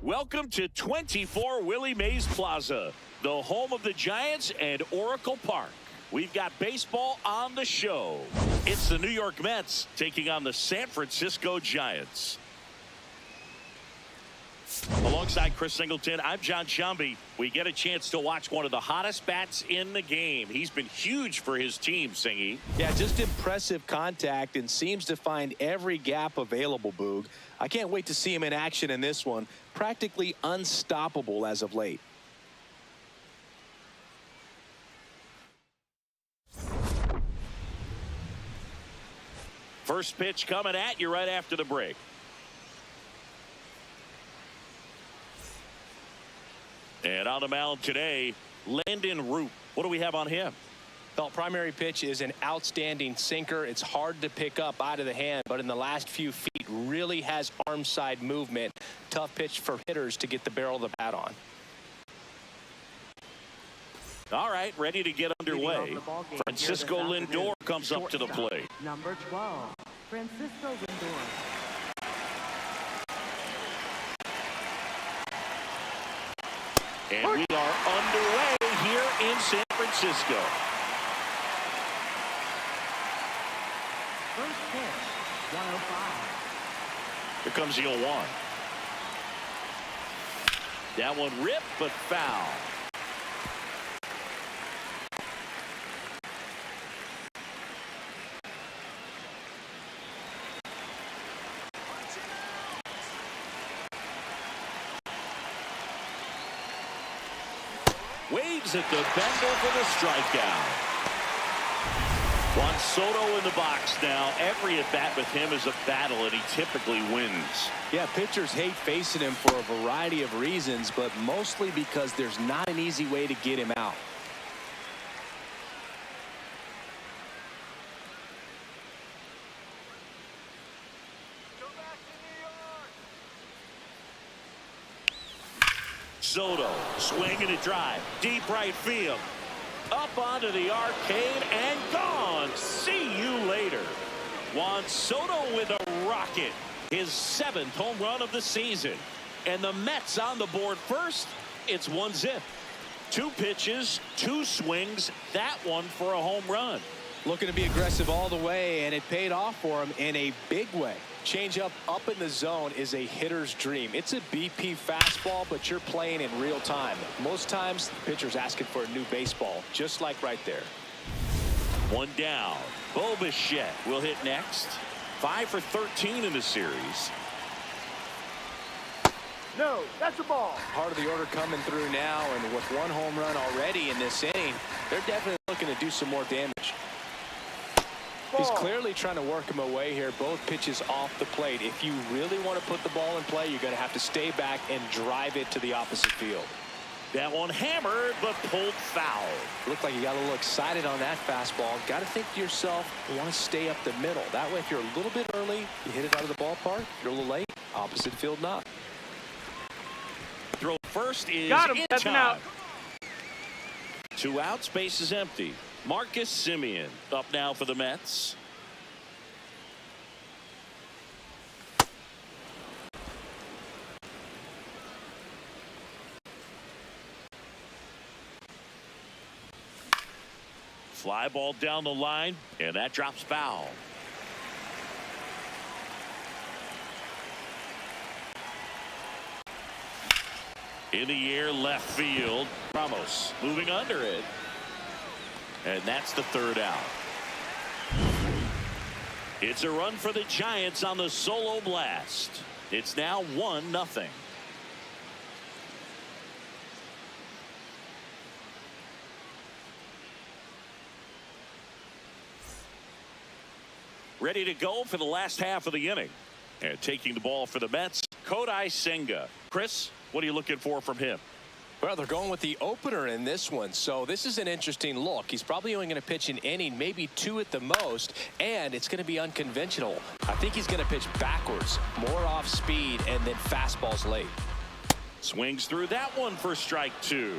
Welcome to 24 Willie Mays Plaza, the home of the Giants and Oracle Park. We've got baseball on the show. It's the New York Mets taking on the San Francisco Giants. Alongside Chris Singleton, I'm John Shambi. We get a chance to watch one of the hottest bats in the game. He's been huge for his team, Singy. Yeah, just impressive contact and seems to find every gap available, Boog. I can't wait to see him in action in this one. Practically unstoppable as of late. First pitch coming at you right after the break. And on the mound today, Landon Root. What do we have on him? Well, primary pitch is an outstanding sinker. It's hard to pick up out of the hand, but in the last few feet really has arm side movement. Tough pitch for hitters to get the barrel of the bat on. All right, ready to get underway. Francisco Lindor comes up to the plate. Number 12, Francisco Lindor. And we are underway here in San Francisco. First pitch, 105. Here comes the 0-1. That one ripped, but foul. Waves at the bender for the strikeout. Juan Soto in the box now. Every at-bat with him is a battle, and he typically wins. Yeah, pitchers hate facing him for a variety of reasons, but mostly because there's not an easy way to get him out. Soto swinging a drive, deep right field, up onto the arcade and gone. See you later. Juan Soto with a rocket, his 7th home run of the season, and the Mets on the board first. It's 1-0. 2 pitches, 2 swings, that one for a home run. Looking to be aggressive all the way, and it paid off for him in a big way. Changeup up in the zone is a hitter's dream. It's a BP fastball, but you're playing in real time. Most times, the pitcher's asking for a new baseball, just like right there. 1 down. Bo Bichette will hit next. 5 for 13 in the series. No, that's a ball. Part of the order coming through now, and with 1 home run already in this inning, they're definitely looking to do some more damage. He's clearly trying to work him away here. Both pitches off the plate. If you really want to put the ball in play, you're going to have to stay back and drive it to the opposite field. That one hammered, but pulled foul. Looked like you got a little excited on that fastball. Got to think to yourself, you want to stay up the middle. That way, if you're a little bit early, you hit it out of the ballpark. If you're a little late, opposite field not. Throw first is got him. in That's an time. out. 2 outs, base is empty. Marcus Semien up now for the Mets. Fly ball down the line, and that drops foul. In the air, left field. Ramos moving under it. And that's the 3rd out. It's a run for the Giants on the solo blast. It's now 1-0. Ready to go for the last half of the inning. And taking the ball for the Mets, Kodai Senga. Chris, what are you looking for from him? Well, they're going with the opener in this one, so this is an interesting look. He's probably only going to pitch an inning, maybe 2 at the most, and it's going to be unconventional. I think he's going to pitch backwards, more off speed, and then fastballs late. Swings through that one for strike 2.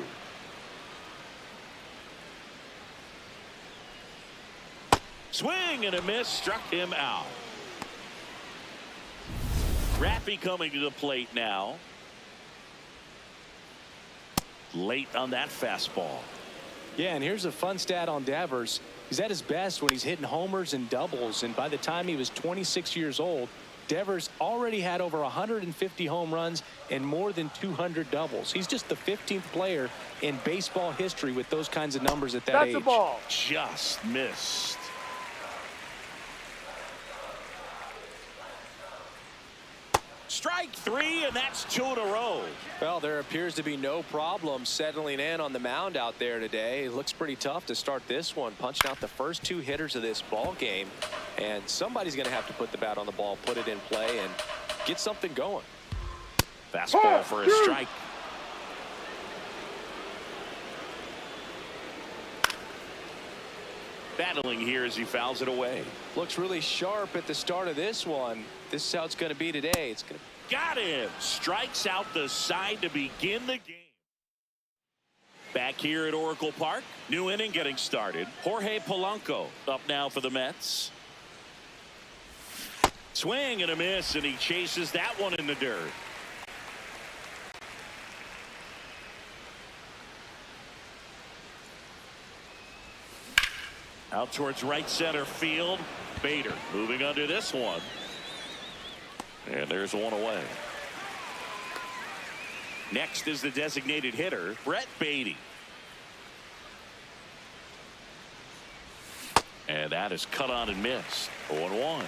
Swing and a miss, struck him out. Rappy coming to the plate now. late on that fastball. Yeah, and here's a fun stat on Devers. He's at his best when he's hitting homers and doubles, and by the time he was 26 years old, Devers already had over 150 home runs and more than 200 doubles. He's just the 15th player in baseball history with those kinds of numbers at that age. That's a ball. Just missed. Strike three, and that's 2 in a row. Well, there appears to be no problem settling in on the mound out there today. It looks pretty tough to start this one, punching out the first 2 hitters of this ball game. And somebody's going to have to put the bat on the ball, put it in play, and get something going. Fastball for a strike. Battling here as he fouls it away. Looks really sharp at the start of this one. This is how it's going to be today. It's going to... Got him. Strikes out the side to begin the game. Back here at Oracle Park. New inning getting started. Jorge Polanco up now for the Mets. Swing and a miss, and he chases that one in the dirt. Out towards right center field. Bader moving under this one. And there's one away. Next is the designated hitter, Brett Baty. And that is cut on and missed. 0-1.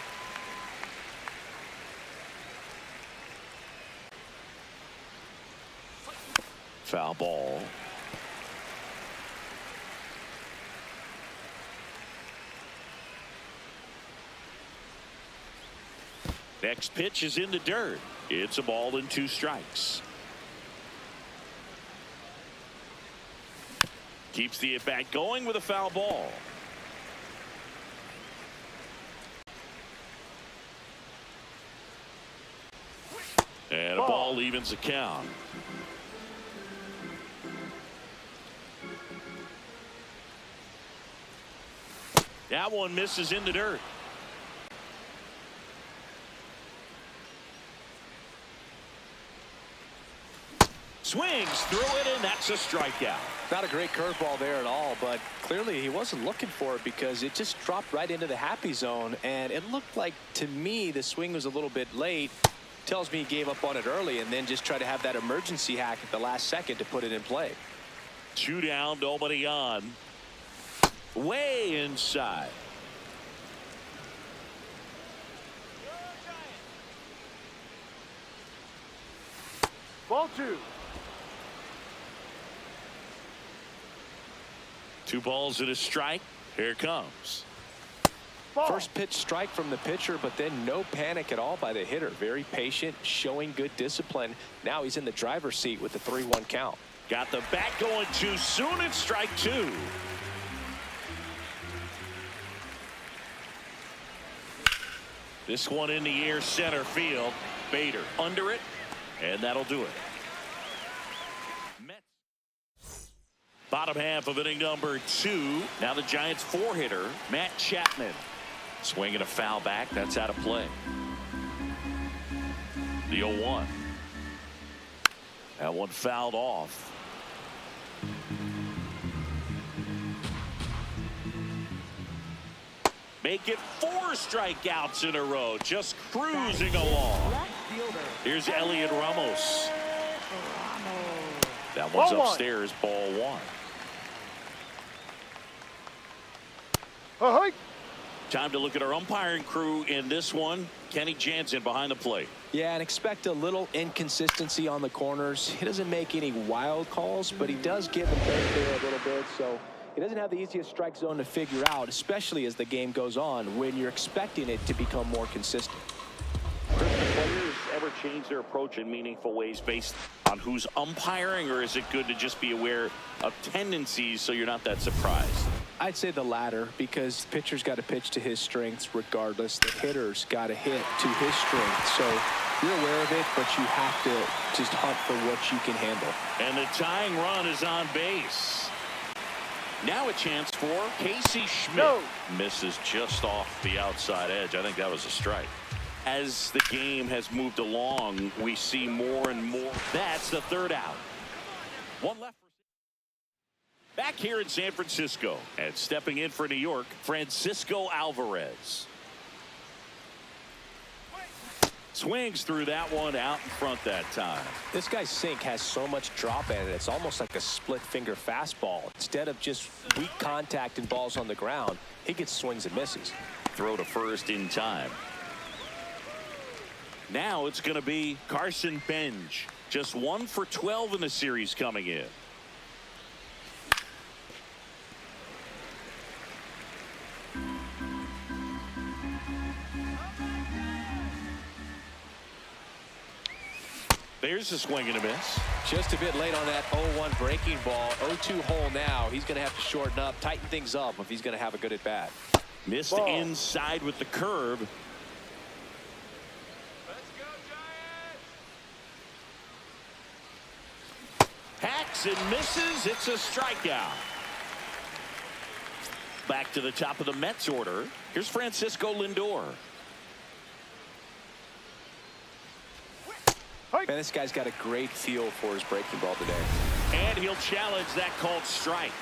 Foul ball. Next pitch is in the dirt. It's a ball and 2 strikes. Keeps the at-bat going with a foul ball. And a ball evens the count. That one misses in the dirt. Swings through it, and that's a strikeout. Not a great curveball there at all, but clearly he wasn't looking for it because it just dropped right into the happy zone, and it looked like, to me, the swing was a little bit late. Tells me he gave up on it early and then just tried to have that emergency hack at the last second to put it in play. 2 down, nobody on. Way inside. Ball 2. 2 balls and a strike. Here it comes. Ball. First pitch strike from the pitcher, but then no panic at all by the hitter. Very patient, showing good discipline. Now he's in the driver's seat with the 3-1 count. Got the bat going too soon. It's strike 2. This one in the air, center field. Bader under it, and that'll do it. Mets. Bottom half of inning number 2. Now the Giants 4-hitter, Matt Chapman. Swinging a foul back. That's out of play. The 0-1. That one fouled off. Make it 4 strikeouts in a row. Just cruising along. Here's Elliot Ramos. That one's upstairs. Ball 1. Time to look at our umpiring crew in this one. Kenny Jansen behind the plate. Yeah, and expect a little inconsistency on the corners. He doesn't make any wild calls, but he does give them there a little bit. So he doesn't have the easiest strike zone to figure out, especially as the game goes on when you're expecting it to become more consistent. Do players ever change their approach in meaningful ways based on who's umpiring, or is it good to just be aware of tendencies so you're not that surprised? I'd say the latter, because the pitcher's got to pitch to his strengths regardless. The hitter's got to hit to his strengths. So you're aware of it, but you have to just hunt for what you can handle. And the tying run is on base. Now a chance for Casey Schmitt. No. Misses just off the outside edge. I think that was a strike. As the game has moved along, we see more and more. That's the 3rd out. One left. Back here in San Francisco, and stepping in for New York, Francisco Alvarez. Swings through that one out in front that time. This guy's sink has so much drop in it. It's almost like a split finger fastball. Instead of just weak contact and balls on the ground, he gets swings and misses. Throw to first in time. Now it's going to be Carson Benj. Just 1 for 12 in the series coming in. There's a swing and a miss. Just a bit late on that 0-1 breaking ball. 0-2 hole now. He's going to have to shorten up, tighten things up if he's going to have a good at bat. Missed Ball. Inside with the curve. Let's go, Giants! Hacks and misses. It's a strikeout. Back to the top of the Mets order. Here's Francisco Lindor. Man, this guy's got a great feel for his breaking ball today. And he'll challenge that called strike.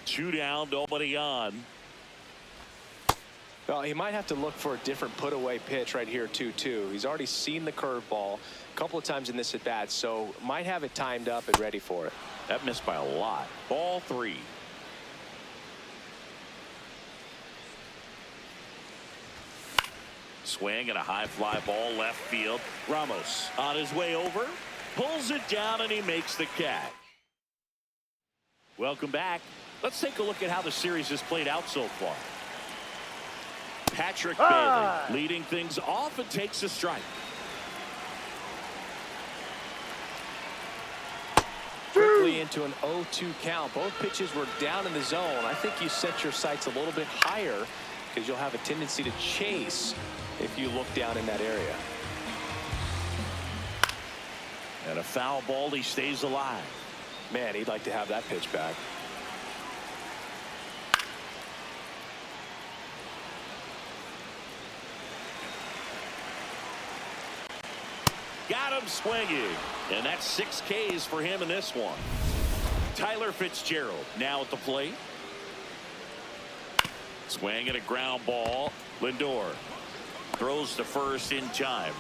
Two down, nobody on. Well, he might have to look for a different put-away pitch right here, 2-2. He's already seen the curveball a couple of times in this at-bat, so might have it timed up and ready for it. That missed by a lot. Ball 3. Swing and a high fly ball left field. Ramos on his way over. Pulls it down and he makes the catch. Welcome back. Let's take a look at how the series has played out so far. Patrick Bailey leading things off and takes a strike. Quickly into an 0-2 count. Both pitches were down in the zone. I think you set your sights a little bit higher because you'll have a tendency to chase if you look down in that area. And a foul ball, he stays alive. Man, he'd like to have that pitch back. Got him swinging. And that's 6 Ks for him in this one. Tyler Fitzgerald now at the plate. Swing and a ground ball. Lindor throws to first in time.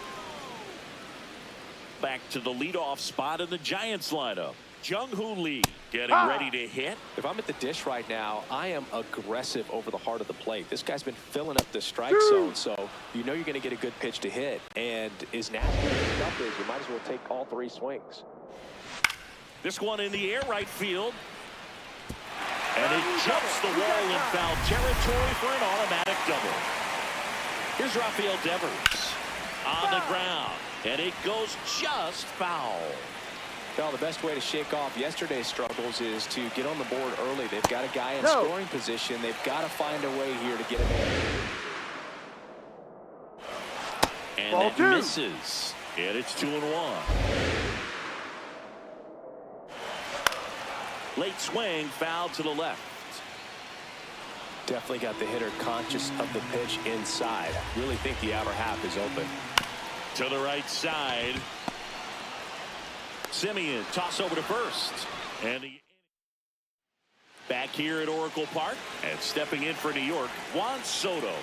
Back to the leadoff spot in the Giants lineup. Jung-Hoo Lee getting ready to hit. If I'm at the dish right now, I am aggressive over the heart of the plate. This guy's been filling up the strike zone, so you know you're going to get a good pitch to hit. And as nasty as stuff is, you might as well take all 3 swings. This one in the air right field. And it jumps the wall in foul territory for an automatic double. Here's Rafael Devers on the ground. And it goes just foul. Well, the best way to shake off yesterday's struggles is to get on the board early. They've got a guy in scoring position. They've got to find a way here to get him in. And it misses. And it's 2-1. Late swing, foul to the left. Definitely got the hitter conscious of the pitch inside. I really think the outer half is open. To the right side. Simeon toss over to first. And back here at Oracle Park and stepping in for New York, Juan Soto.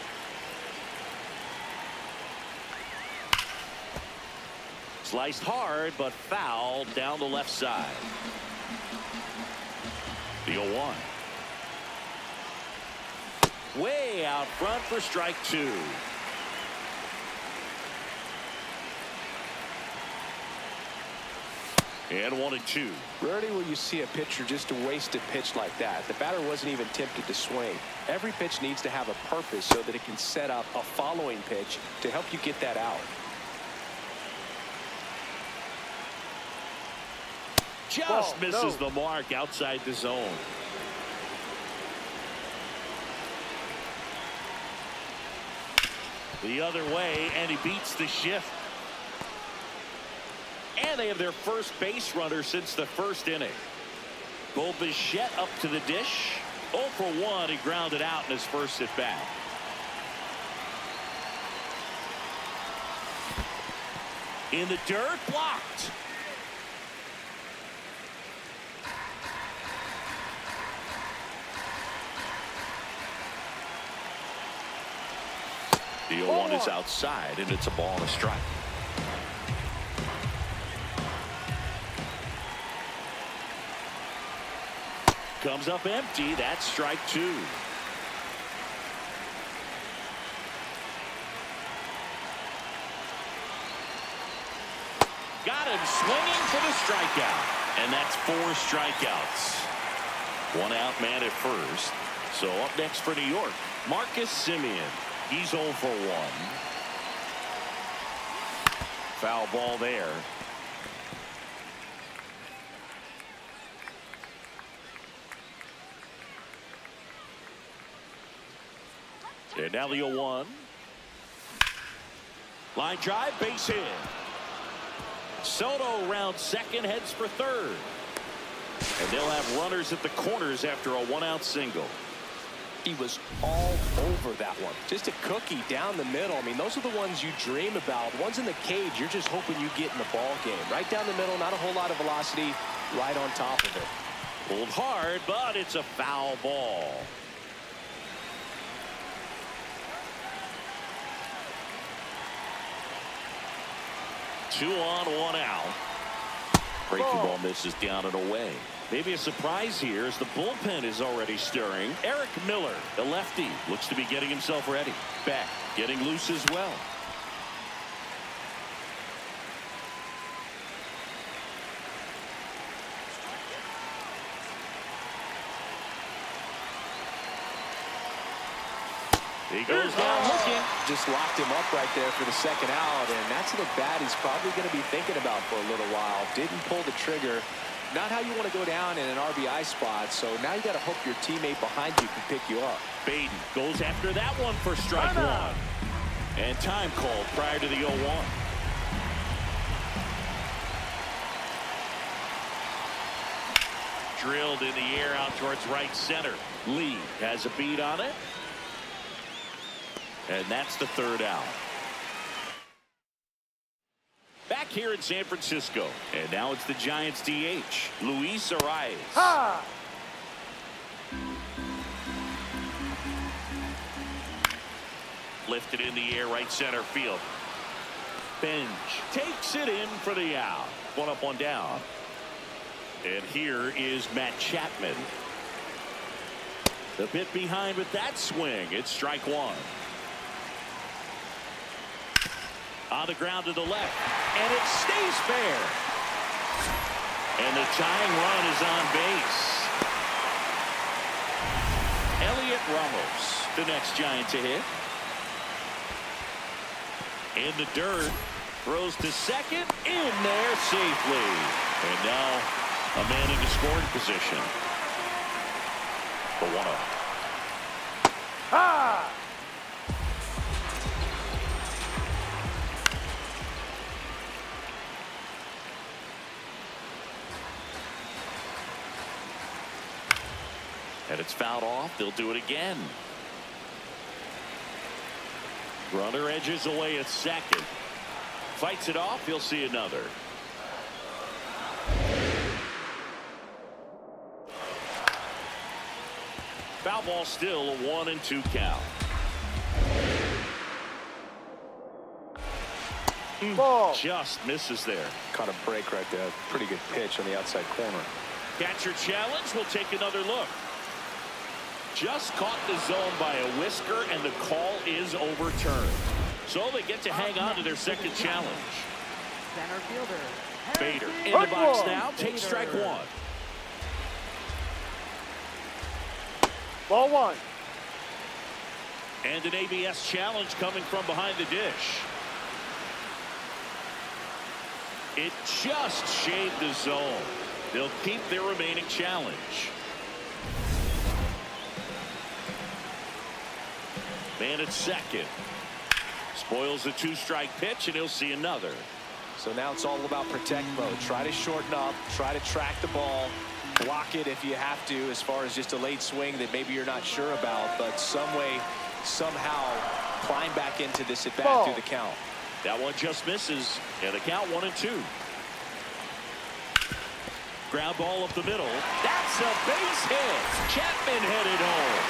Sliced hard but fouled down the left side. The 0-1. Way out front for strike 2. And 1-2. Rarely will you see a pitcher just waste a pitch like that. The batter wasn't even tempted to swing. Every pitch needs to have a purpose so that it can set up a following pitch to help you get that out. Just misses the mark outside the zone. The other way, and he beats the shift. And And they have their first base runner since the first inning. Bo Bichette up to the dish. 0 for 1. He grounded out in his first at bat. In the dirt, blocked. The 0-1 is outside, and it's a ball and a strike. Comes up empty. That's strike 2. Got him swinging for the strikeout. And that's 4 strikeouts. 1 out man at first. So up next for New York, Marcus Semien. He's 0 for 1. Foul ball there. And now the 0-1. Line drive, base hit. Soto round second, heads for third. And they'll have runners at the corners after a 1-out single. He was all over that one. Just a cookie down the middle. I mean, those are the ones you dream about. Ones in the cage, you're just hoping you get in the ball game. Right down the middle, not a whole lot of velocity, right on top of it. Pulled hard, but it's a foul ball. Two on, 1 out. Breaking ball misses down and away. Maybe a surprise here as the bullpen is already stirring. Eric Miller, the lefty, looks to be getting himself ready. Beck getting loose as well. He goes down looking. Just locked him up right there for the second out, and that's an at-bat he's probably going to be thinking about for a little while. Didn't pull the trigger. Not how you want to go down in an RBI spot, so now you got to hope your teammate behind you can pick you up. Baden goes after that one for strike 1. And time called prior to the 0-1. Drilled in the air out towards right center. Lee has a beat on it. And that's the 3rd out. Back here in San Francisco. And now it's the Giants DH, Luis Arias. Ha! Lifted in the air, right center field. Bench takes it in for the out. 1 up, 1 down. And here is Matt Chapman. The bit behind with that swing. It's strike 1. On the ground to the left, and it stays fair. And the tying run is on base. Elliot Ramos, the next Giant to hit. In the dirt, throws to second, in there safely. And now a man into scoring position. The 1-0. Ha! And it's fouled off. They'll do it again. Runner edges away at second. Fights it off. He'll see another. Foul ball still, a 1-2 count. Ball. Just misses there. Caught a break right there. Pretty good pitch on the outside corner. Catcher challenge. We'll take another look. Just caught the zone by a whisker, and the call is overturned. So they get to hang on to their second challenge. Center fielder. Bader in the box now. Takes strike 1. Ball 1. And an ABS challenge coming from behind the dish. It just shaved the zone. They'll keep their remaining challenge. Man at second. Spoils a 2-strike pitch, and he'll see another. So now it's all about protect mode. Try to shorten up, try to track the ball, block it if you have to, as far as just a late swing that maybe you're not sure about, but some way, somehow climb back into this at bat through the count. That one just misses, and the count 1-2. Ground ball up the middle. That's a base hit. Chapman headed home.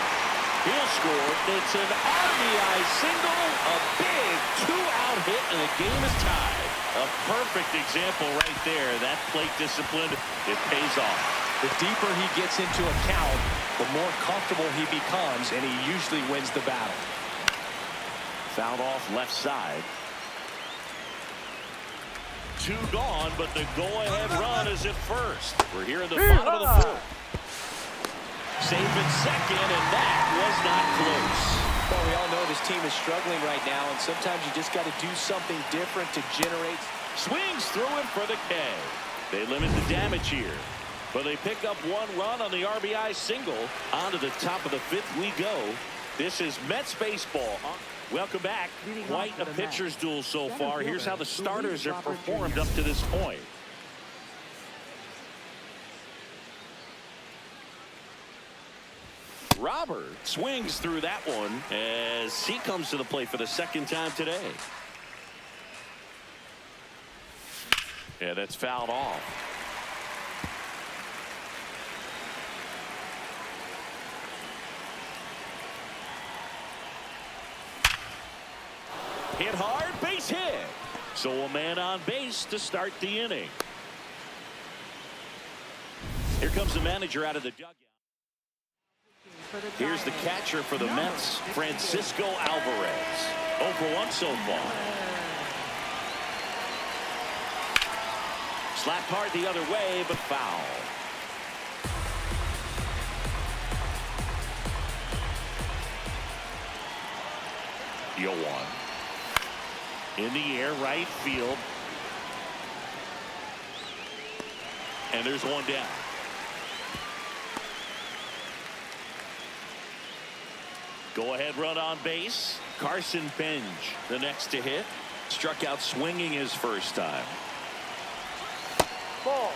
He'll score. It's an RBI single, a big two-out hit, and the game is tied. A perfect example right there. That plate discipline, it pays off. The deeper he gets into a count, the more comfortable he becomes, and he usually wins the battle. Fouled off left side. 2 gone, but the go-ahead run is at first. We're here in the bottom of the 4th. Safe at second, and that was not close. Well, we all know this team is struggling right now, and sometimes you just got to do something different to generate. Swings through it for the K. They limit the damage here, but they pick up 1 run on the RBI single. On to the top of the 5th we go. This is Mets baseball. Welcome back. Quite a pitcher's duel so far. Here's how the starters have performed up to this point. Robert swings through that one as he comes to the plate for the 2nd time today. Yeah, that's fouled off. Hit hard, base hit. So a man on base to start the inning. Here comes the manager out of the dugout. Here's the catcher for the Mets, Francisco Alvarez. 0 for 1 so far. Slapped hard the other way, but foul. Yoan. In the air, right field. And there's one down. Go-ahead run on base. Carson Benj, the next to hit. Struck out swinging his first time. Ball.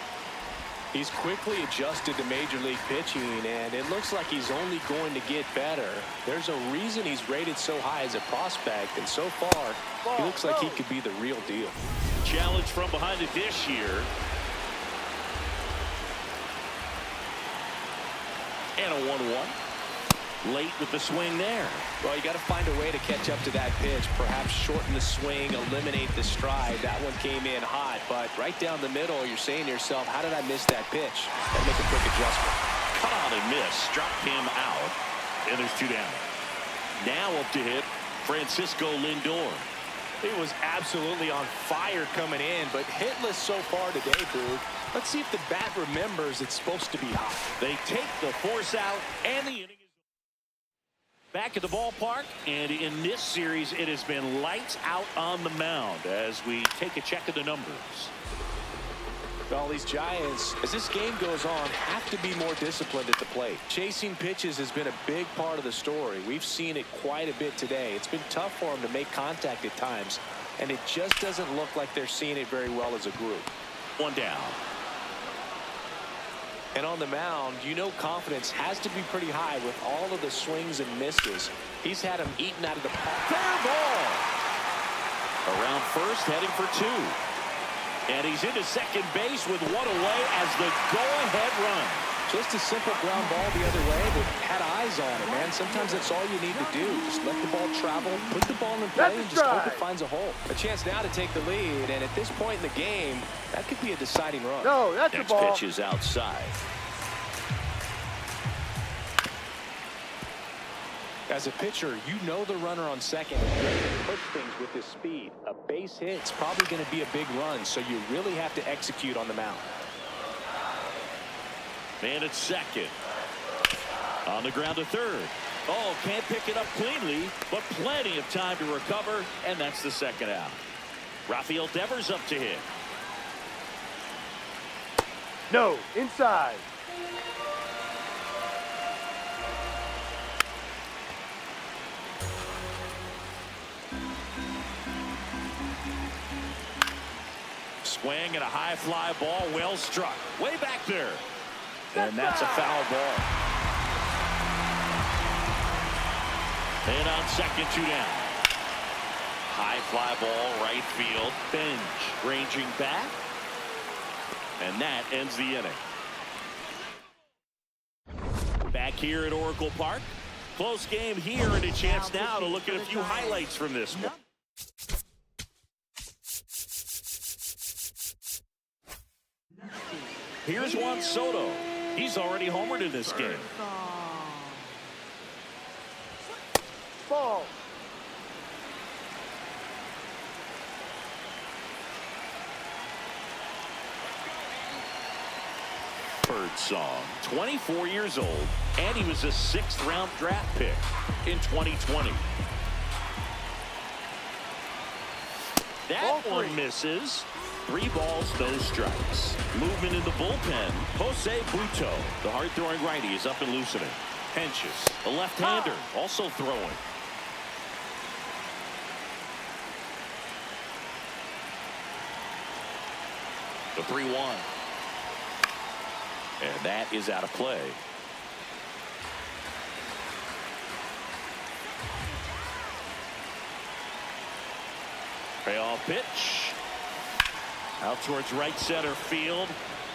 He's quickly adjusted to major league pitching, and it looks like he's only going to get better. There's a reason he's rated so high as a prospect, and so far, he looks like he could be the real deal. Challenge from behind the dish here. And a 1-1. Late with the swing there. Well, you got to find a way to catch up to that pitch. Perhaps shorten the swing, eliminate the stride. That one came in hot, but right down the middle, you're saying to yourself, how did I miss that pitch? Got to make a quick adjustment. Cut on and miss. Struck him out. And there's 2 down. Now up to hit Francisco Lindor. He was absolutely on fire coming in, but hitless so far today, Boog. Let's see if the bat remembers it's supposed to be hot. They take the force out, and the inning is back at the ballpark. And in this series, it has been lights out on the mound as we take a check of the numbers. Well, these Giants, as this game goes on, have to be more disciplined at the plate. Chasing pitches has been a big part of the story. We've seen it quite a bit today. It's been tough for them to make contact at times, and it just doesn't look like they're seeing it very well as a group. 1 down. And on the mound, you know confidence has to be pretty high with all of the swings and misses. He's had them eaten out of the park. Fair ball. Around first, heading for 2. And he's into second base with 1 away as the go-ahead run. Just a simple ground ball the other way, but had eyes on it, man. Sometimes that's all you need to do. Just let the ball travel, put the ball in play, and just hope it finds a hole. A chance now to take the lead, and at this point in the game, that could be a deciding run. No, that's the ball. Next pitch is outside. As a pitcher, you know the runner on second is ready to push things with his speed. A base hit's probably going to be a big run, so you really have to execute on the mound. Man at second. On the ground to third. Oh, can't pick it up cleanly, but plenty of time to recover, and that's the 2nd out. Rafael Devers up to hit. No, inside. Swing and a high fly ball, well struck. Way back there. And that's a foul ball. And on second, 2 down. High fly ball, right field. Bench ranging back. And that ends the inning. Back here at Oracle Park. Close game here, and a chance now to look at a few highlights from this one. Here's Juan Soto. He's already homered in this game. Ball. Birdsong, 24 years old, and he was a 6th-round draft pick in 2020. That one misses. 3 balls, no strikes. Movement in the bullpen. Jose Buto, the hard-throwing righty, is up and loosening. Henches, a left-hander, also throwing. The 3-1. And that is out of play. Payoff pitch. Out towards right center field.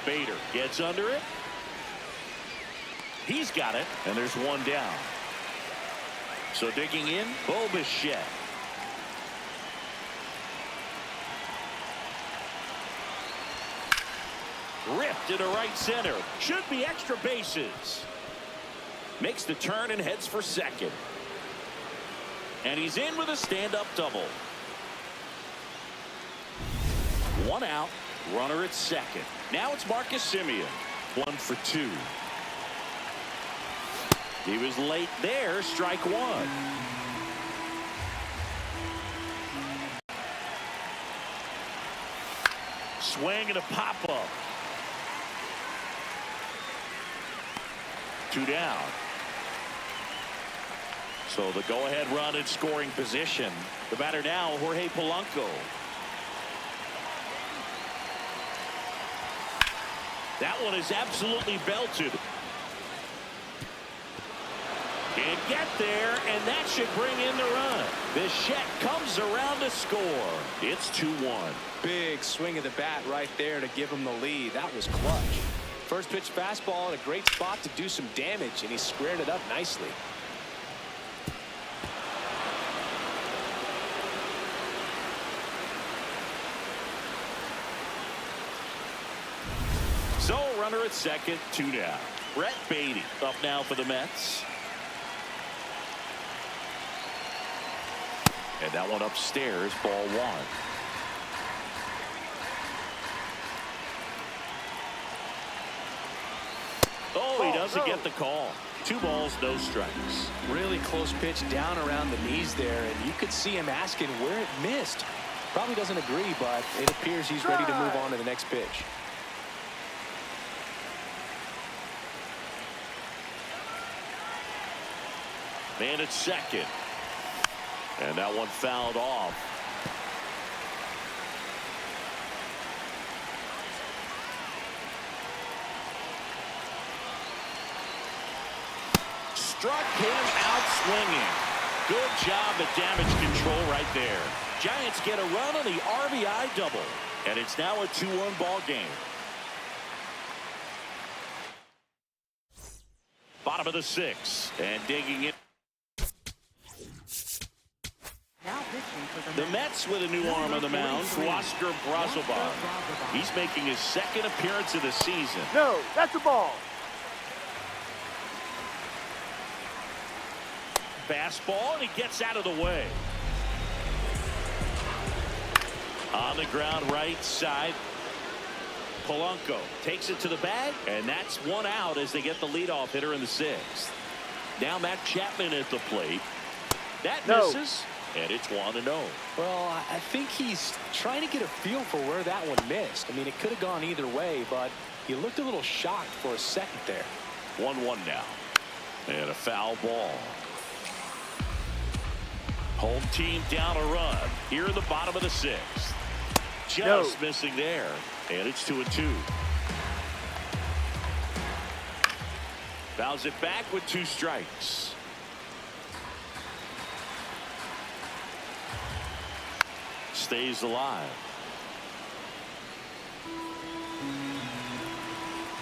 Bader gets under it. He's got it, and there's 1 down. So digging in, Bo Bichette. Ripped into right center. Should be extra bases. Makes the turn and heads for second. And he's in with a stand-up double. 1 out. Runner at second. Now it's Marcus Semien. 1 for 2. He was late there. Strike 1. Swing and a pop-up. 2 down. So the go-ahead run in scoring position. The batter now, Jorge Polanco. That one is absolutely belted. Can't get there, and that should bring in the run. Bichette comes around to score. It's 2-1. Big swing of the bat right there to give him the lead. That was clutch. First pitch fastball in a great spot to do some damage, and he squared it up nicely. So runner at second, 2 down. Brett Beatty up now for the Mets. And that one upstairs, ball 1. Oh, he doesn't get the call. 2 balls, no strikes. Really close pitch down around the knees there, and you could see him asking where it missed. Probably doesn't agree, but it appears he's ready to move on to the next pitch. Man at second. And that one fouled off. Struck him out swinging. Good job at damage control right there. Giants get a run on the RBI double. And it's now a 2-1 ball game. Bottom of the 6th. And digging in. The Mets with a new arm on the mound, Oscar Brazoban. He's making his 2nd appearance of the season. No, that's a ball. Fastball, and he gets out of the way. On the ground right side. Polanco takes it to the bag, and that's 1 out as they get the leadoff hitter in the 6th. Now Matt Chapman at the plate. That misses. And it's 1-0. Well, I think he's trying to get a feel for where that one missed. I mean, it could have gone either way, but he looked a little shocked for a second there. 1-1 now. And a foul ball. Home team down a run here in the bottom of the 6th. Just missing there. And it's 2-2. Fouls it back with 2 strikes. Stays alive.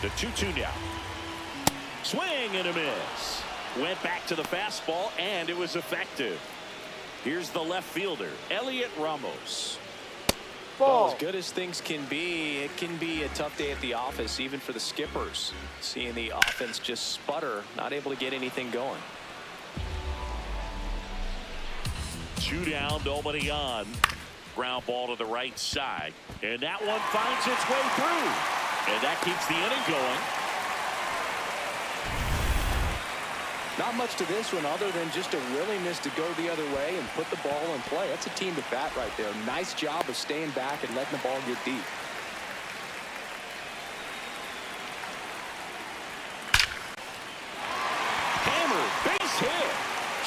The 2-2 now. Swing and a miss. Went back to the fastball, and it was effective. Here's the left fielder, Elliot Ramos. Well, as good as things can be, it can be a tough day at the office, even for the skippers. Seeing the offense just sputter, not able to get anything going. 2 down, nobody on. Ground ball to the right side. And that one finds its way through. And that keeps the inning going. Not much to this one other than just a willingness to go the other way and put the ball in play. That's a team to bat right there. Nice job of staying back and letting the ball get deep. Hammered, base hit.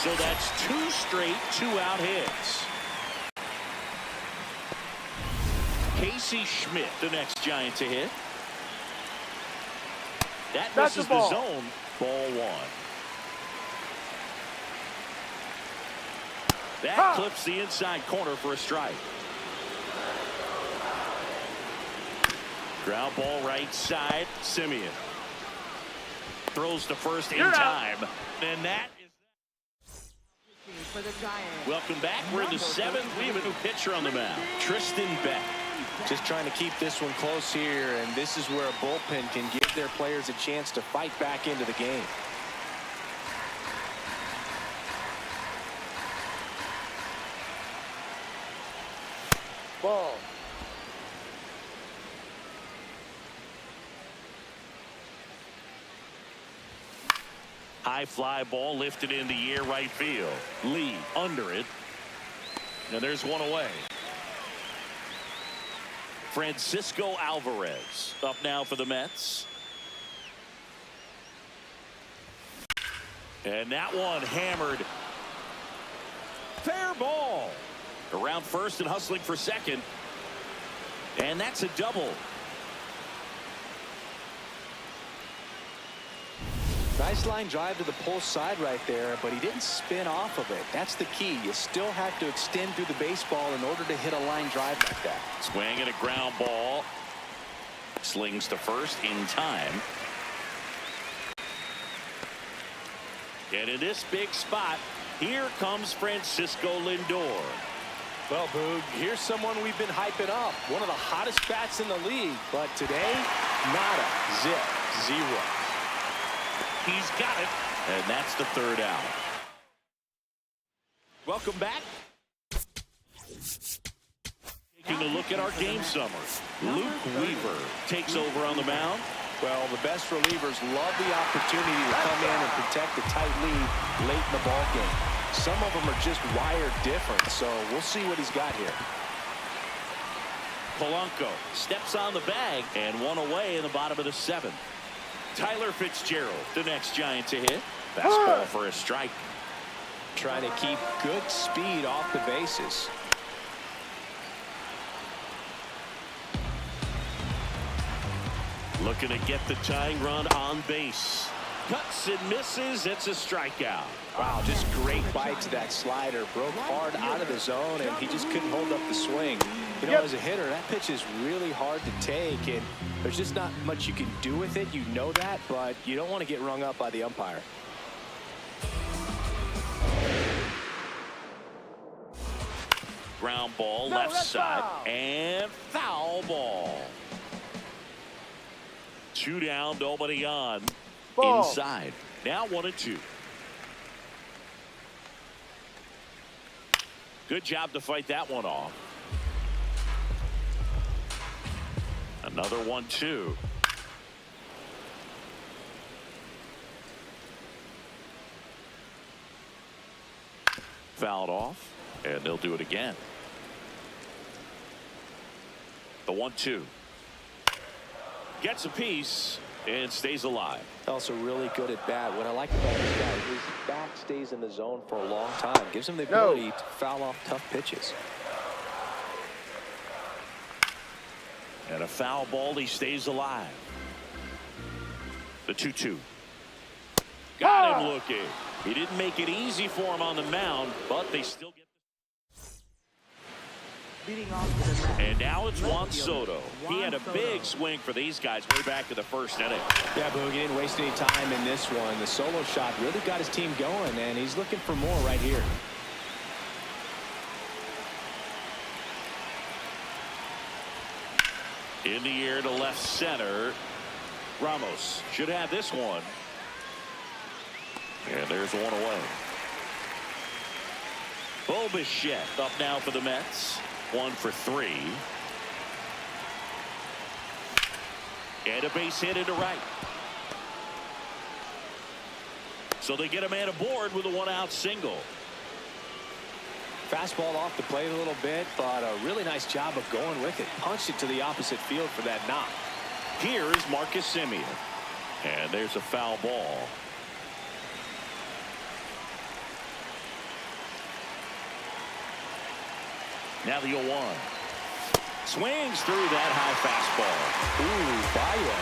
So that's 2 straight 2-out hits. Casey Schmitt, the next Giant to hit. That misses the zone. Ball 1. That clips the inside corner for a strike. Ground ball right side. Simeon throws to first in time. And that is For the Giants. welcome back. We're in the 7th. We have a new pitcher on the mound, Tristan Beck. Just trying to keep this one close here, and this is where a bullpen can give their players a chance to fight back into the game. Ball. High fly ball lifted in the air, right field. Lee under it. And there's one away. Francisco Alvarez up now for the Mets. And that one hammered. Fair ball. Around first and hustling for second. And that's a double. Nice line drive to the pull side right there, but he didn't spin off of it. That's the key. You still have to extend through the baseball in order to hit a line drive like that. Swing and a ground ball. Slings to first in time. And in this big spot, here comes Francisco Lindor. Well, Boog, here's someone we've been hyping up. One of the hottest bats in the league. But today, nada, zip, zero. He's got it. And that's the 3rd out. Welcome back. Taking a look at our game summary. Luke Weaver takes over on the mound. Well, the best relievers love the opportunity to come in and protect a tight lead late in the ball game. Some of them are just wired different, so we'll see what he's got here. Polanco steps on the bag, and one away in the bottom of the 7th. Tyler Fitzgerald, the next Giant to hit. Fastball for a strike. Trying to keep good speed off the bases. Looking to get the tying run on base. Cuts and misses. It's a strikeout. Wow, just great bite to that slider. Broke hard out of the zone, and he just couldn't hold up the swing. You know, as a hitter, that pitch is really hard to take, and there's just not much you can do with it. You know that, but you don't want to get rung up by the umpire. Ground ball left side, and foul ball. 2 down, nobody on. Ball. Inside. Now 1-2. Good job to fight that one off. Another 1-2. Fouled off, and they'll do it again. The 1-2. Gets a piece and stays alive. Also really good at bat. What I like about this guy, his bat stays in the zone for a long time. Gives him the ability to foul off tough pitches. And a foul ball. He stays alive. The 2-2. Got him looking. He didn't make it easy for him on the mound, but they still get. Leading off to the mat. And now it's Juan Soto. He had a big swing for these guys way back to the first inning. Yeah, Boog, he didn't waste any time in this one. The solo shot really got his team going, and he's looking for more right here. In the air to left center. Ramos should have this one. And there's one away. Bo Bichette up now for the Mets. 1 for 3. And a base hit into right. So they get a man aboard with a 1-out single. Fastball off the plate a little bit, but a really nice job of going with it. Punched it to the opposite field for that knock. Here is Marcus Semien. And there's a foul ball. Now the 0-1. Swings through that high fastball. Ooh, Bayo.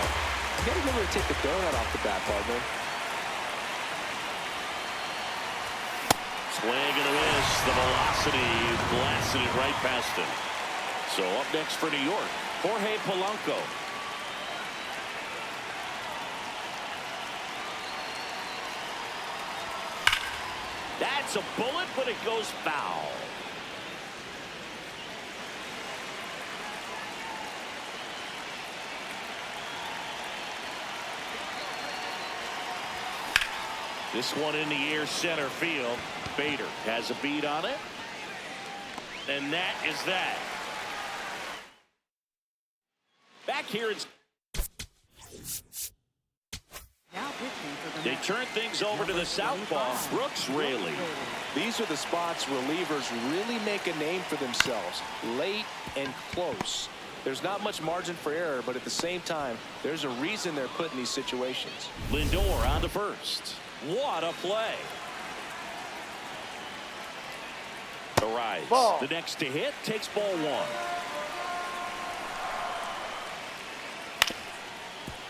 You got to give her to take the donut off the bat, partner. Swing and a miss. The velocity blasted it right past him. So up next for New York, Jorge Polanco. That's a bullet, but it goes foul. This one in the air center field. Bader has a beat on it. And that is that. Back here it's Now pitching for the they Mets. turn things over to the southpaw, Brooks Raley. These are the spots relievers really make a name for themselves. Late and close. There's not much margin for error, but at the same time, there's a reason they're put in these situations. Lindor on to first. What a play. Arise. Ball. The next to hit takes ball 1.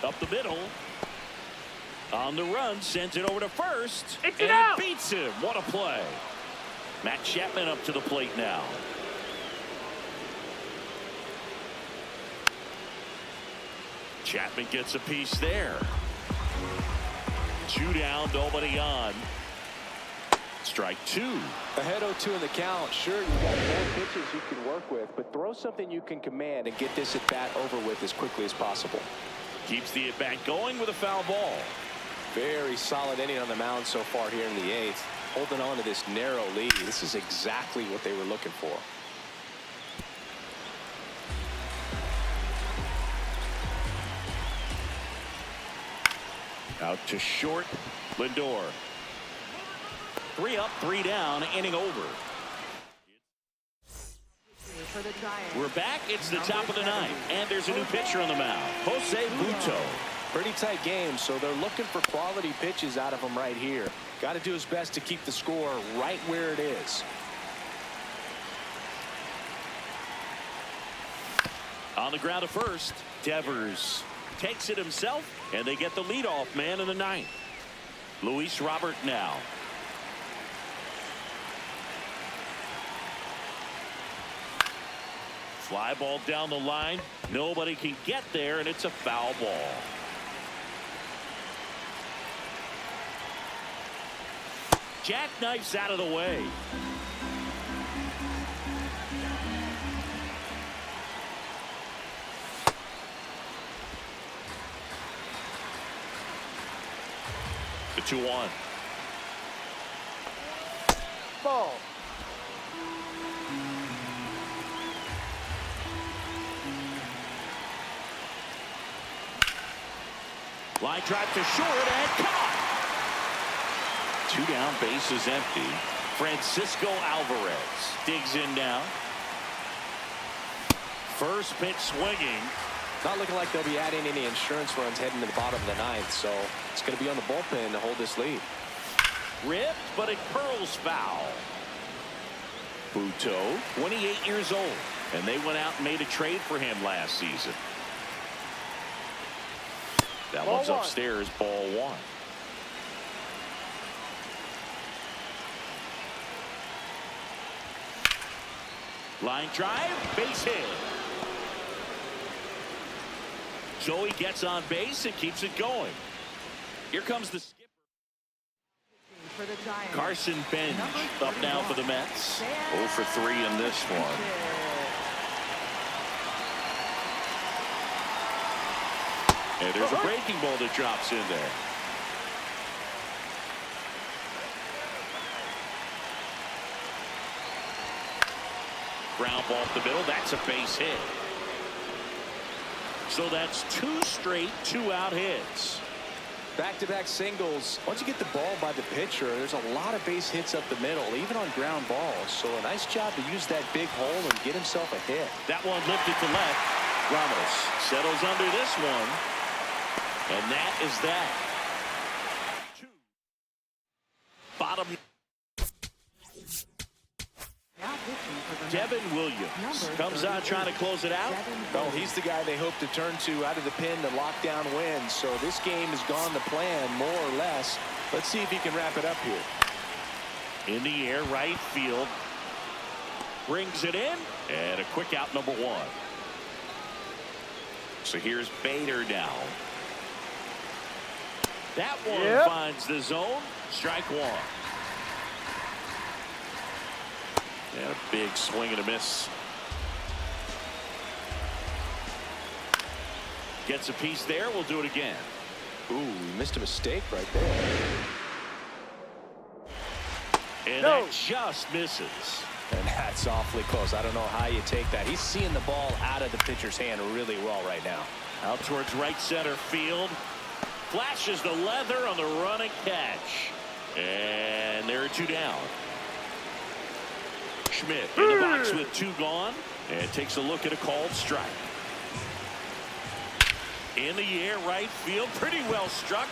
Up the middle. On the run, sends it over to first. It's and out. It beats him. What a play. Matt Chapman up to the plate now. Chapman gets a piece there. 2 down, nobody on. Strike 2. Ahead 0-2 in the count. Sure, you've got more pitches you can work with, but throw something you can command and get this at bat over with as quickly as possible. Keeps the at bat going with a foul ball. Very solid inning on the mound so far here in the 8th. Holding on to this narrow lead. This is exactly what they were looking for. Out to short. Lindor. 3 up, 3 down, inning over. For the Giants. We're back. It's the top of the 9th, and there's a new pitcher on the mound, Jose Buto. Pretty tight game, so they're looking for quality pitches out of him right here. Got to do his best to keep the score right where it is. On the ground at first, Devers takes it himself, and they get the leadoff man in the 9th. Luis Robert now. Fly ball down the line. Nobody can get there, and it's a foul ball. Jackknifes out of the way. The 2-1. Ball. Line drive to short and caught. 2 down, base is empty. Francisco Alvarez digs in now. First pitch swinging. Not looking like they'll be adding any insurance runs heading to the bottom of the 9th, so it's going to be on the bullpen to hold this lead. Ripped, but it curls foul. Buto, 28 years old. And they went out and made a trade for him last season. That Ball one's one. upstairs, ball one. Line drive, base hit. Joey gets on base and keeps it going. Here comes the skipper. For the Giants. Carson Bench up now for the Mets. 0 for 3 in this one. And there's a breaking ball that drops in there. Ground ball up the middle. That's a base hit. So that's 2 straight 2-out hits. Back-to-back singles. Once you get the ball by the pitcher, there's a lot of base hits up the middle, even on ground balls. So a nice job to use that big hole and get himself a hit. That one lifted to left. Ramos settles under this one. And that is that. Bottom. Now pitching for the Devin Williams comes out trying to close it out. Well, he's the guy they hope to turn to out of the pen to lock down wins. So this game has gone to plan, more or less. Let's see if he can wrap it up here. In the air, right field. Brings it in. And a quick out, number 1. So here's Bader now. That one finds the zone. Strike 1. And a big swing and a miss. Gets a piece there. We'll do it again. Ooh, he missed a mistake right there. And that just misses. And that's awfully close. I don't know how you take that. He's seeing the ball out of the pitcher's hand really well right now. Out towards right center field. Flashes the leather on the running catch. And there are 2 down. Schmitt in the box with 2 gone. And takes a look at a called strike. In the air, right field. Pretty well struck.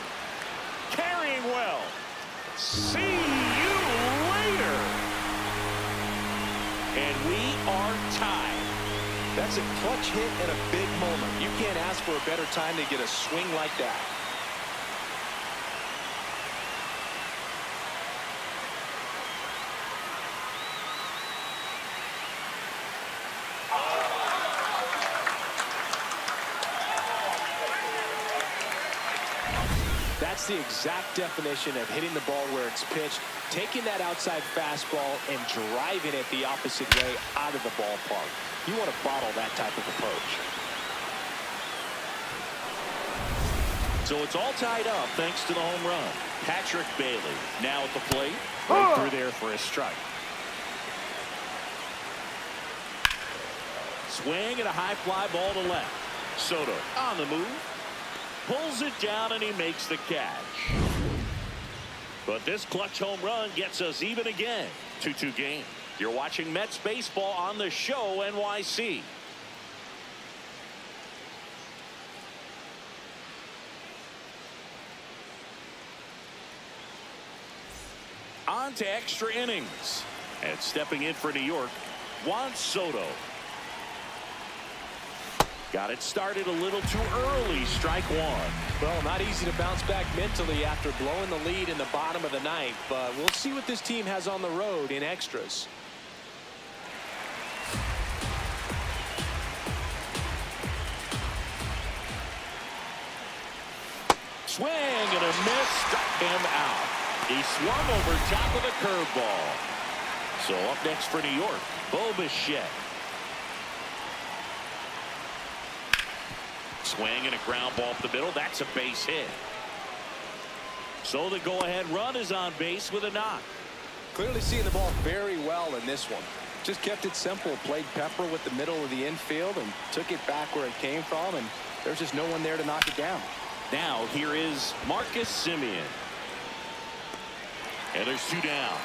Carrying well. See you later. And we are tied. That's a clutch hit and a big moment. You can't ask for a better time to get a swing like that. That's the exact definition of hitting the ball where it's pitched, taking that outside fastball and driving it the opposite way out of the ballpark. You want to bottle that type of approach. So it's all tied up thanks to the home run. Patrick Bailey now at the plate. Right through there for a strike. Swing and a high fly ball to left. Soto on the move. Pulls it down and he makes the catch. But this clutch home run gets us even again. 2-2 game. You're watching Mets baseball on the show NYC. On to extra innings. And stepping in for New York, Juan Soto. Got it started a little too early. Strike 1. Well, not easy to bounce back mentally after blowing the lead in the bottom of the ninth, but we'll see what this team has on the road in extras. Swing and a miss. Struck him out. He swung over top of the curveball. So up next for New York, Bo Bichette. Swing and a ground ball up the middle. That's a base hit. So the go-ahead run is on base with a knock. Clearly seeing the ball very well in this one. Just kept it simple. Played pepper with the middle of the infield and took it back where it came from. And there's just no one there to knock it down. Now here is Marcus Semien. And there's 2 down.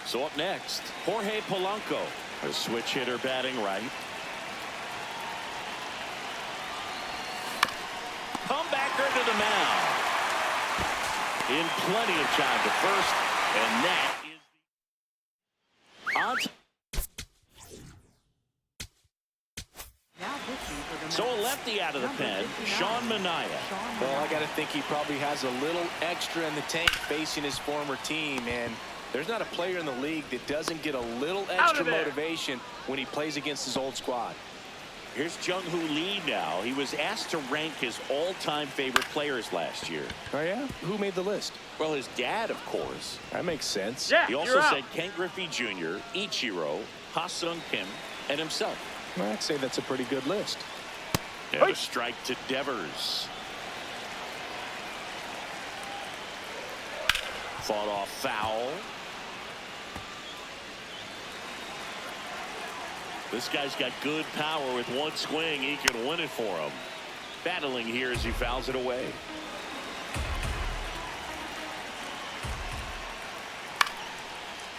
So up next, Jorge Polanco. A switch hitter batting right. Comebacker to the mound. In plenty of time to first. And that So a lefty out of the pen, Sean Manaea. Well, I got to think he probably has a little extra in the tank facing his former team, and there's not a player in the league that doesn't get a little extra motivation when he plays against his old squad. Here's Jung-Hoo Lee now. He was asked to rank his all-time favorite players last year. Oh, yeah? Who made the list? Well, his dad, of course. That makes sense. Yeah, He also said Ken Griffey Jr., Ichiro, Ha-Sung Kim, and himself. Well, I'd say that's a pretty good list. And a strike to Devers. Fought off foul. This guy's got good power. With one swing, he can win it for him. Battling here as he fouls it away.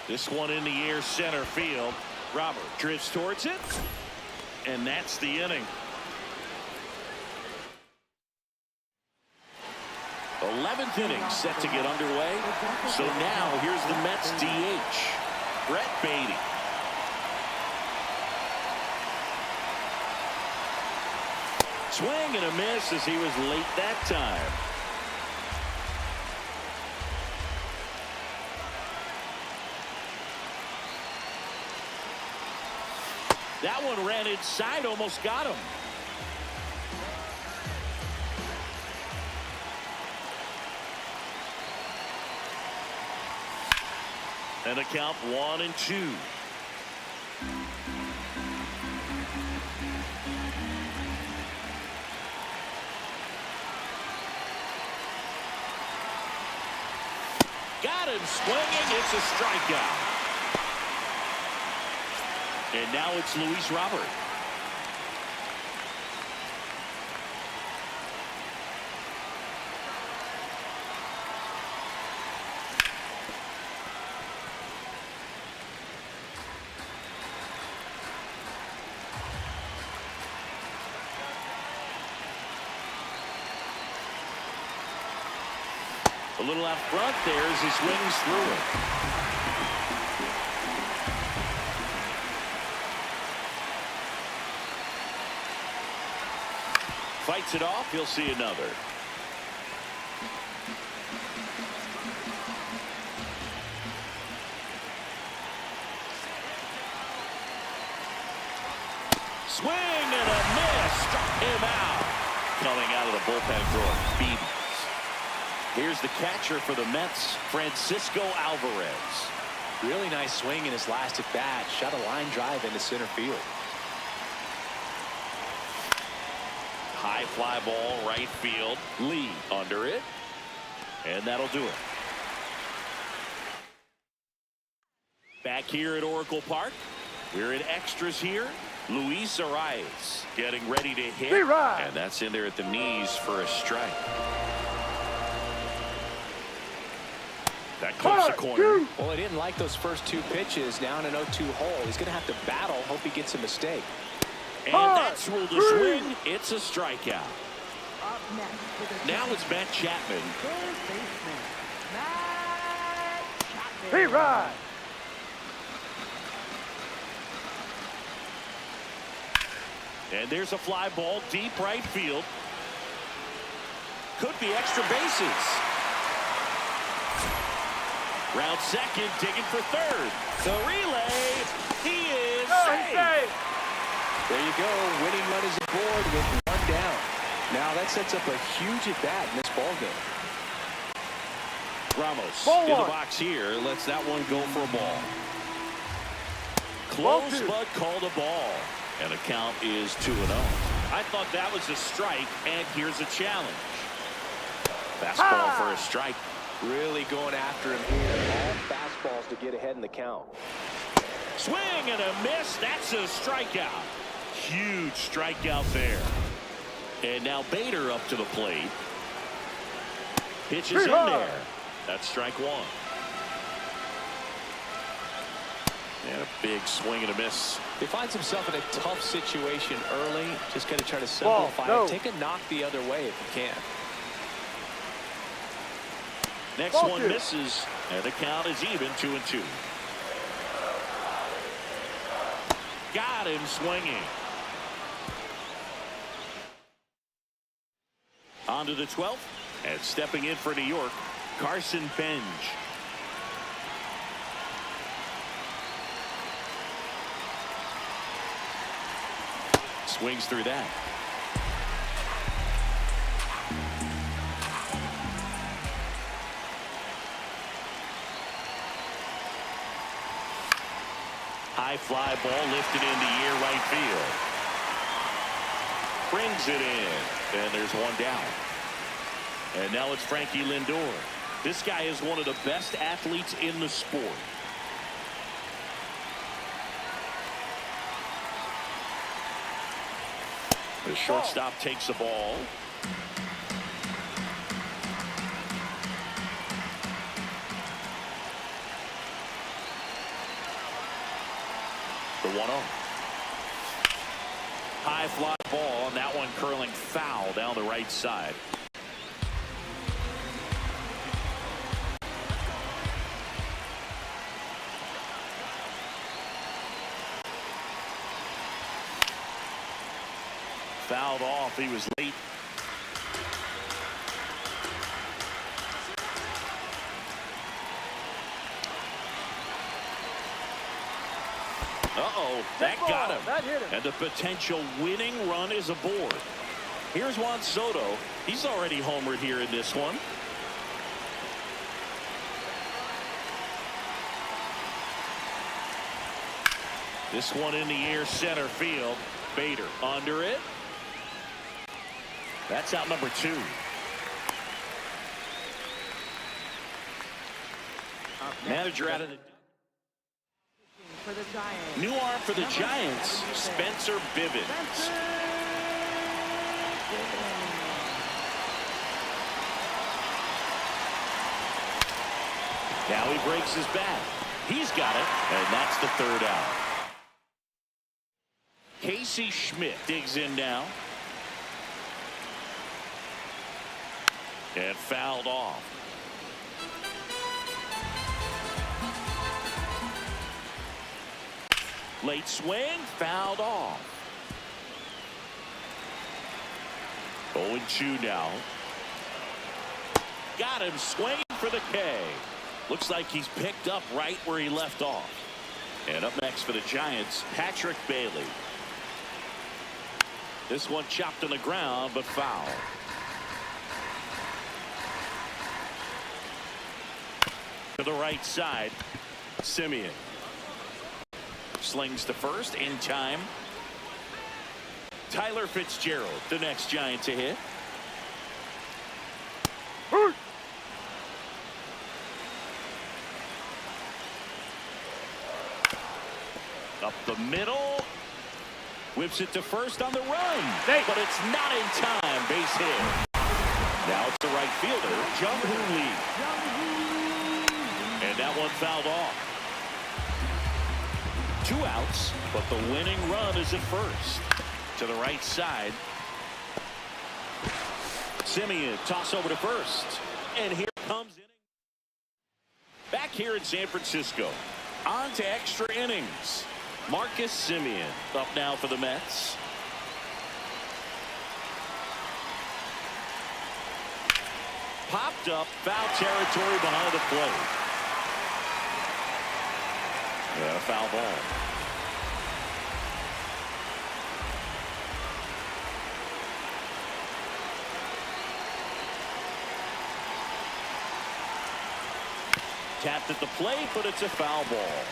This one in the air, center field. Robert drifts towards it, and that's the inning. 11th inning set to get underway. So now here's the Mets DH, Brett Baty. Swing and a miss as he was late that time. That one ran inside, almost got him. And the count 1-2. Got him swinging. It's a strikeout. And now it's Luis Robert. A little out front there as he swings through it. Fights it off. He'll see another. Swing and a miss. Struck him out. Coming out of the bullpen throwing beat. Here's the catcher for the Mets, Francisco Alvarez. Really nice swing in his last at bat. Shot a line drive into center field. High fly ball, right field. Lee under it. And that'll do it. Back here at Oracle Park. We're in extras here. Luis Arias getting ready to hit. And that's in there at the knees for a strike. That clips the corner. Well, he didn't like those first two pitches. Now in an 0-2 hole. He's going to have to battle. Hope he gets a mistake. And that's ruled a swing. It's a strikeout. Up next with a Now it's Matt Chapman. third baseman, Matt Chapman. And there's a fly ball deep right field. Could be extra bases. Round second, digging for third. The relay. He is safe. There you go. Winning run is aboard with one down. Now that sets up a huge at bat in this ball game. Ramos in the box here. Lets that one go for a ball. Close, but called a ball. And the count is 2-0. I thought that was a strike, and here's a challenge. Fastball for a strike. Really going after him here. All fastballs to get ahead in the count. Swing and a miss. That's a strikeout. Huge strikeout there. And now Bader up to the plate. Pitches in there. That's strike one. And a big swing and a miss. He finds himself in a tough situation early. Just got to try to simplify it. Take a knock the other way if you can. Next one misses, and the count is even 2-2. Got him swinging. On to the 12th, and stepping in for New York, Carson Benj. Swings through that. High fly ball lifted into near right field. Brings it in, and there's one down. And now it's Frankie Lindor. This guy is one of the best athletes in the sport. The shortstop takes the ball. The 1-0. High fly ball, and that one curling foul down the right side. Fouled off. He was late. Uh-oh, that got him. That hit him. And the potential winning run is aboard. Here's Juan Soto. He's already homered here in this one. This one in the air, center field. Bader under it. That's out number 2. Manager out of the For the Giants. new arm for the Giants, Spencer Bivens. Now he breaks his bat. He's got it, and that's the 3rd out. Casey Schmitt digs in now. And fouled off. Late swing, fouled off. 0-2 now. Got him swinging for the K. Looks like he's picked up right where he left off. And up next for the Giants, Patrick Bailey. This one chopped on the ground, but foul. To the right side, Simeon. Slings to first in time. Tyler Fitzgerald, the next Giant to hit. Up the middle. Whips it to first on the run. But it's not in time. Base hit. Now it's the right fielder, Jung-Hoo Lee. And that one fouled off. 2 outs, but the winning run is at first. To the right side. Simeon toss over to first. And here comes inning. Back here in San Francisco. On to extra innings. Marcus Simeon up now for the Mets. Popped up, foul territory behind the plate. Yeah, a foul ball. Tapped at the plate, but it's a foul ball.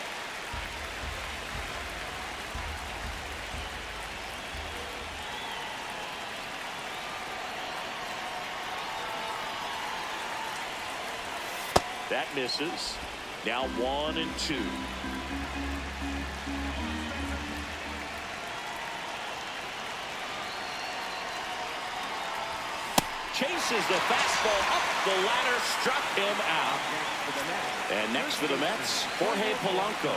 That misses. Now 1-2. Chases the fastball up the ladder, struck him out. And next for the Mets, Jorge Polanco.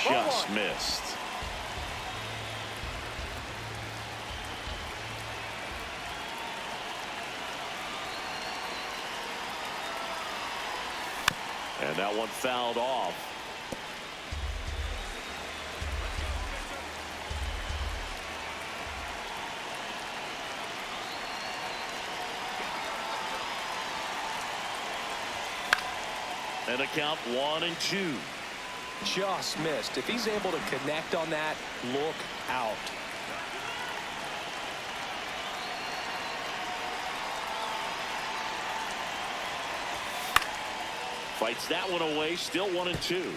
Just missed. And that one fouled off. And a count 1-2. Just missed. If he's able to connect on that, look out. Fights that one away. Still 1-2.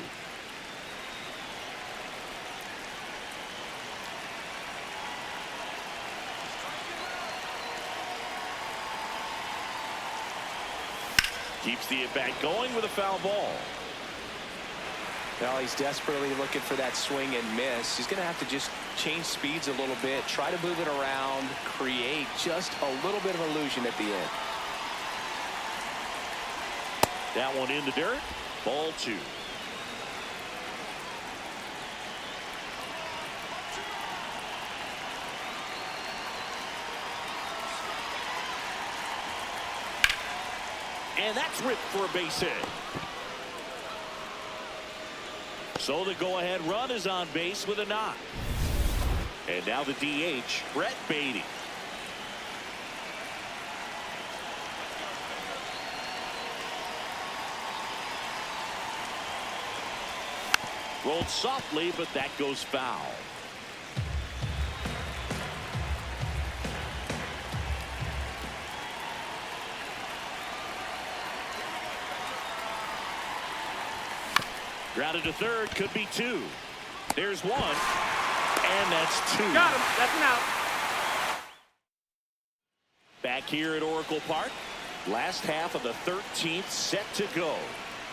Keeps the at-bat going with a foul ball. Now he's desperately looking for that swing and miss. He's going to have to just change speeds a little bit, try to move it around, create just a little bit of illusion at the end. That one in the dirt. Ball 2. And that's ripped for a base hit. So the go-ahead run is on base with a knock. And now the DH, Brett Baty. Rolled softly, but that goes foul. Grounded to third, could be 2. There's 1, and that's 2. Got him. That's an out. Back here at Oracle Park, last half of the 13th set to go.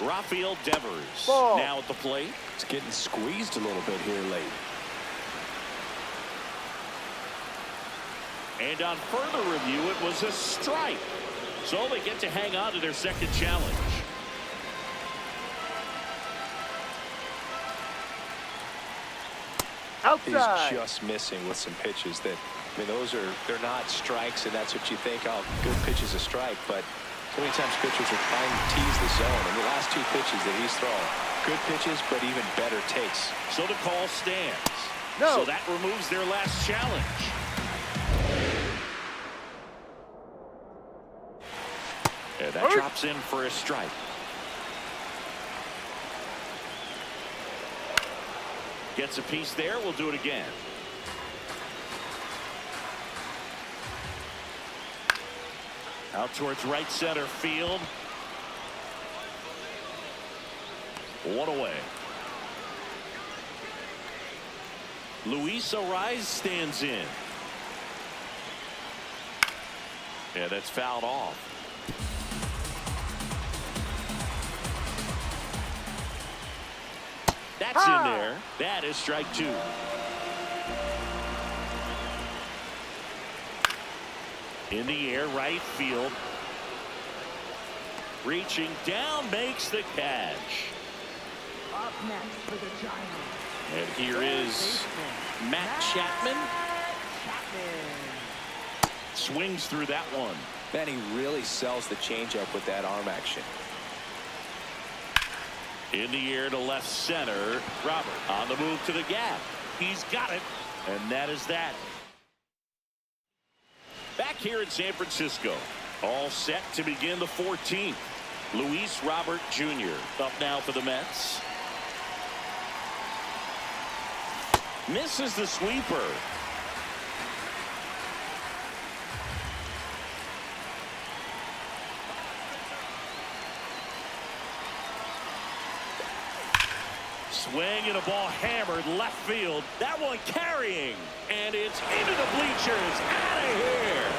Rafael Devers Ball. now at the plate. It's getting squeezed a little bit here late. And on further review, it was a strike. So they get to hang on to their second challenge. Outside. He's just missing with some pitches that, I mean, they're not strikes, and that's what you think, oh, good pitch is a strike, but so many times pitchers are trying to tease the zone, and the last 2 pitches that he's throwing, good pitches, but even better takes. So the call stands. No. So that removes their last challenge. And that drops in for a strike. Gets a piece there. We'll do it again. Out towards right center field. 1 away. Luis Ariz stands in. Yeah, that's fouled off. That's in there. That is strike 2. In the air, right field. Reaching down, makes the catch. Up next for the Giants. And here is Matt Chapman. Swings through that one. Man, he really sells the changeup with that arm action. In the air to left center. Robert on the move to the gap. He's got it. And that is that. Back here in San Francisco. All set to begin the 14th. Luis Robert Jr. up now for the Mets. Misses the sweeper. Swing and a ball hammered left field. That one carrying. And it's into the bleachers. Out of here.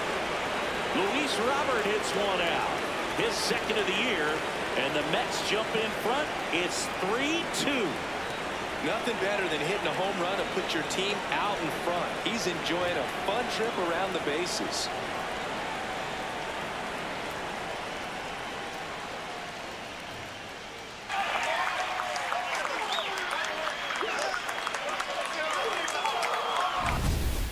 Luis Robert hits one out. His second of the year. And the Mets jump in front. It's 3-2. Nothing better than hitting a home run and put your team out in front. He's enjoying a fun trip around the bases.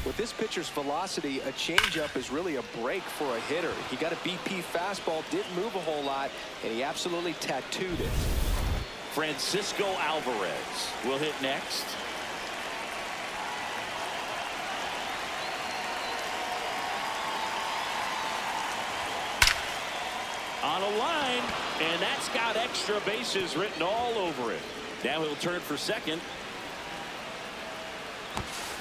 With this pitcher's velocity, a changeup is really a break for a hitter. He got a BP fastball, didn't move a whole lot, and he absolutely tattooed it. Francisco Alvarez will hit next. On a line, And that's got extra bases written all over it. Now he'll turn for second.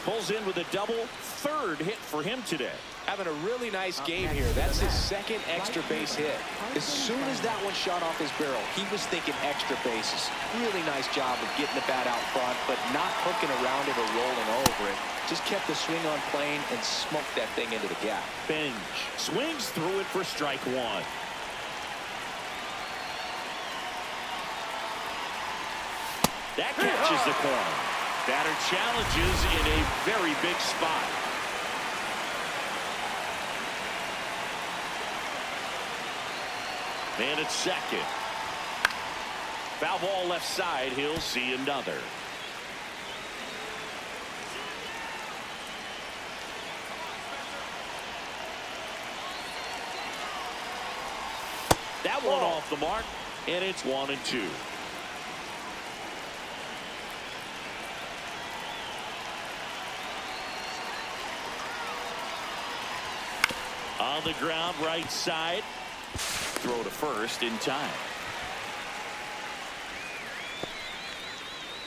Pulls in with a double. Third hit for him today. Having a really nice game here. That's his second extra base hit. As soon as that one shot off his barrel, he was thinking extra bases. Really nice job of getting the bat out front, but not hooking around it or rolling over it. Just kept the swing on plane and smoked that thing into the gap. Bench swings through it for strike one. That catches the corner. Batter challenges in a very big spot. And it's second. Foul ball left side. He'll see another. That one off the mark, and it's 1-2. On the ground, right side. Throw to first in time.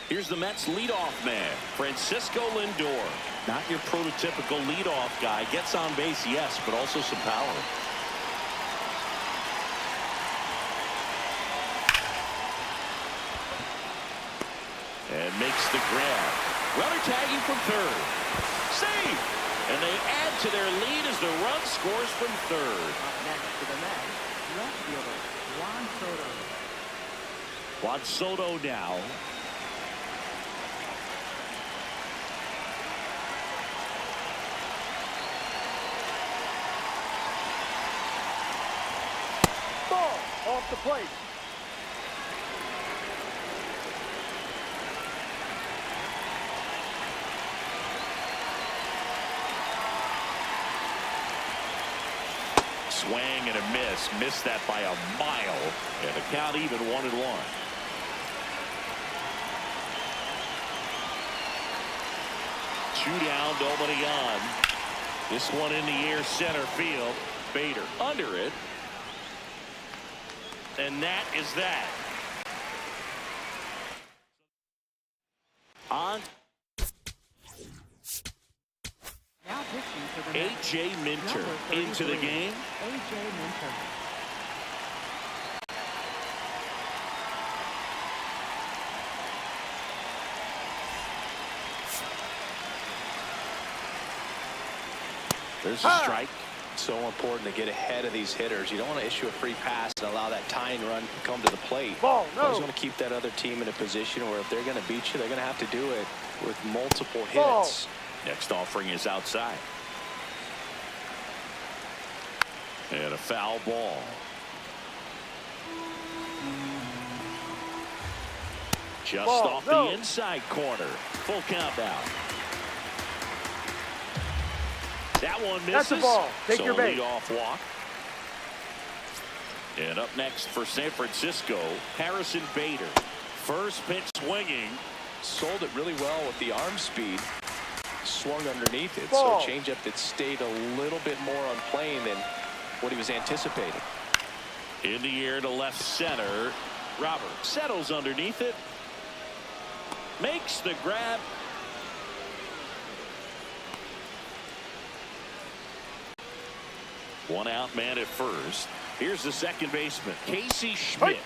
Here's the Mets leadoff man, Francisco Lindor. Not your prototypical leadoff guy. Gets on base, yes, but also some power. And makes the grab. Runner tagging from third. Save! And they add to their lead as the run scores from third. Up next to the Mets, left fielder Juan Soto. Juan Soto now. Ball off the plate. Swing and a miss. Missed that by a mile. And the count even 1-1. Two down, nobody on. This one in the air, center field. Bader under it. And that is that. On Now pitching for the Mets, A.J. Minter number into the 33, game. A.J. Minter. There's a strike. So important to get ahead of these hitters. You don't want to issue a free pass and allow that tying run to come to the plate. Ball, You always no. want to keep that other team in a position where if they're going to beat you, they're going to have to do it with multiple Ball. hits. Next offering is outside. And a foul ball. Just Ball, off no. the inside corner. Full count now. That one misses. That's a ball. Take so your bait. leadoff walk. And up next for San Francisco, Harrison Bader. First pitch swinging. Sold it really well with the arm speed. Swung underneath it. Ball. So a changeup that stayed a little bit more on plane than what he was anticipating. In the air to left center. Robert settles underneath it. Makes the grab. One out man at first. Here's the second baseman, Casey Schmitt.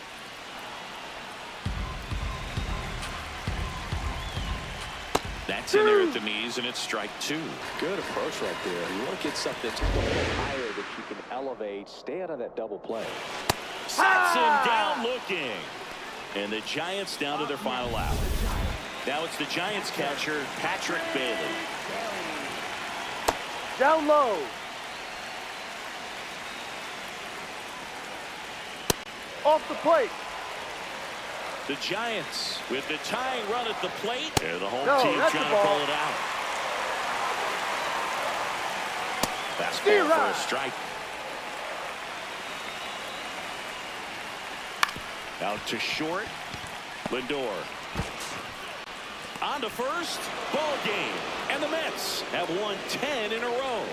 That's in there at the knees, and it's strike two. Good approach right there. You want to get something just a little higher that you can elevate. Stay out of that double play. Sets him down looking. And the Giants down to their final out. Now it's the Giants catcher, Patrick Bailey. Down low. Off the plate. The Giants with the tying run at the plate. And the home No, team that's trying the to ball. pull it out. Fastball for a strike. Out to short. Lindor. On to first. Ball game. And the Mets have won 10 in a row.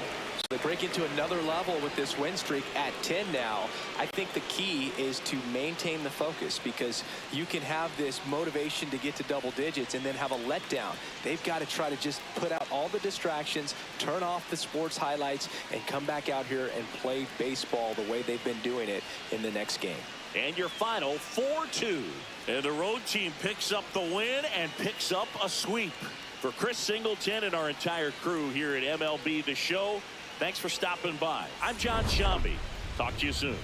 They break into another level with this win streak at 10 now. I think the key is to maintain the focus, because you can have this motivation to get to double digits and then have a letdown. They've got to try to just put out all the distractions, turn off the sports highlights, and come back out here and play baseball the way they've been doing it in the next game. And your final 4-2. And the road team picks up the win and picks up a sweep. For Chris Singleton and our entire crew here at MLB The Show, thanks for stopping by. I'm John Shambi. Talk to you soon.